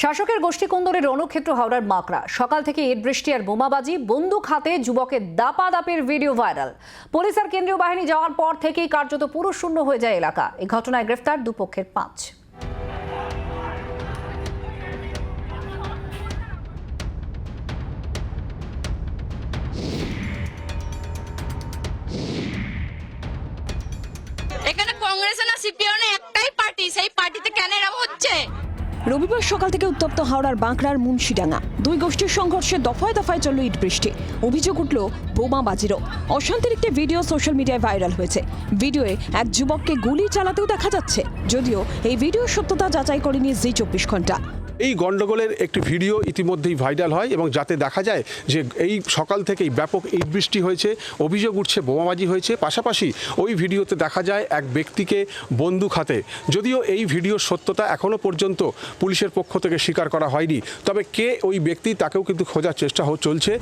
শাসকের গোষ্ঠীকন্দরের রণক্ষেত্র হাওড়ার মাকড়া। সকাল থেকে ইট বৃষ্টি আর বোমাবাজি, বন্দুক হাতে যুবকের দাপাদাপির ভিডিও ভাইরাল। পুলিশ আর কেন্দ্রীয় বাহিনী যাওয়ার পর থেকেই কার্যত পুরুষশূন্য হয়ে যায় এলাকা। এই ঘটনায় গ্রেফতার দুপক্ষের 5। এখানে কংগ্রেস না সিপিএম না একটাই পার্টি, সেই পার্টিতে কেন এরকম হচ্ছে? রবিবার সকাল থেকে উত্তপ্ত হাওড়ার বাঁকড়ার মুন্সিডাঙ্গা। দুই গোষ্ঠীর সংঘর্ষে দফায় দফায় চলল ইট বৃষ্টি। অভিযোগ উঠল বোমাবাজিরও। অশান্তির একটি ভিডিও সোশ্যাল মিডিয়ায় ভাইরাল হয়েছে। ভিডিওয়ে এক যুবককে গুলি চালাতেও দেখা যাচ্ছে, যদিও এই ভিডিওর সত্যতা যাচাই করেনি জি 24 ঘন্টা। এই গন্ডগোলের একটি ভিডিও ইতিমধ্যেই ভাইরাল হয় এবং যাতে দেখা যায় যে এই সকাল থেকেই ব্যাপক ইট বৃষ্টি হয়েছে, অভিযোগ উঠছে বোমাবাজি হয়েছে। পাশাপাশি ওই ভিডিওতে দেখা যায় এক ব্যক্তিকে বন্দুক হাতে। যদিও এই ভিডিওর সত্যতা এখনও পর্যন্ত পুলিশের পক্ষ থেকে স্বীকার করা হয়নি, তবে কে ওই ব্যক্তি তাকেও কিন্তু খোঁজার চেষ্টা চলছে।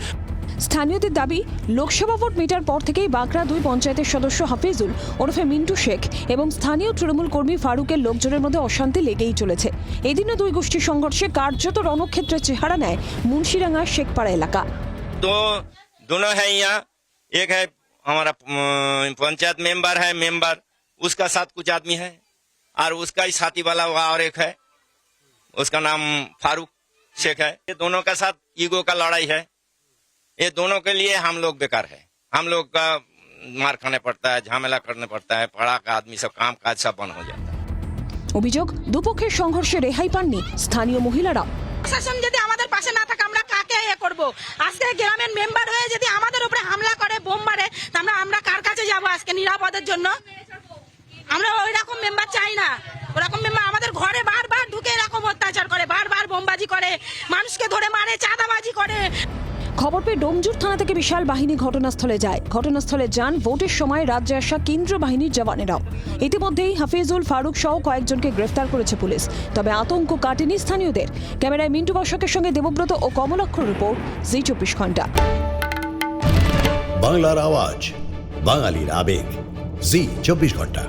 স্থানীয়দের দাবি, লোকসভা ভোট মেটার পর থেকেই বাঁকড়া 2 পঞ্চায়েতের সদস্য হাফিজুল ওরফে মিন্টু শেখ এবং স্থানীয় তৃণমূল কর্মী ফারুকের লোকজনের মধ্যে অশান্তি লেগেই চলেছে। এদিনও দুই গোষ্ঠীর সংঘর্ষে কার্যত রণক্ষেত্রের চেহারা নেয় মুন্সিডাঙ্গা শেখপাড়া এলাকা। दोनों है यहाँ, एक है हमारा पंचायत मेंबर उसका साथ कुछ आदमी है और उसका ही साथी वाला और एक है, उसका नाम फारूक शेख है। ये दोनों का साथ ईगो का लड़ाई है। ये दोनों के लिए हम लोग बेकार है। हम लोग का मार खाने पड़ता है, झमेला करने पड़ता है, पढ़ा का आदमी सब काम काज सब बंद हो जाता है। অভিযোগ, দুপক্ষের সংঘর্ষে রেহাই পাননি স্থানীয় মহিলারা। প্রশাসন যদি আমাদের পাশে না থাকে আমরা কাকে করব? আজকে গ্রামের মেম্বার হয়ে যদি আমাদের উপরে হামলা করে, বোম মারে, তাহলে আমরা কার কাছে যাব আজকে নিরাপদের জন্য? আমরা ওই রকম মেম্বার চাই না। ওরকম মেম্বার আমাদের ঘরে বারবার ঢুকে এরকম অত্যাচার করে, বারবার বোমবাজি করে, মানুষকে ধরে মারে, চাঁদাবাজি করে। খবর পেয়ে ডোমজুর থানা থেকে বিশাল বাহিনী ঘটনাস্থলে যায়। ঘটনাস্থলে যান ভোটের সময় রাজ্যে আসা কেন্দ্রীয় বাহিনীর জওয়ানেরাও। ইতিমধ্যেই হাফিজুল, ফারুক সহ কয়েকজনকে গ্রেফতার করেছে পুলিশ। তবে আতঙ্ক কাটেনি স্থানীয়দের। ক্যামেরায় মিন্টু বসাকের সঙ্গে দেবব্রত ও কমলাক্ষর রিপোর্ট, জি 24 ঘন্টা। বাংলার আওয়াজ, বাঙালির আবেগ, জি 24 ঘন্টা।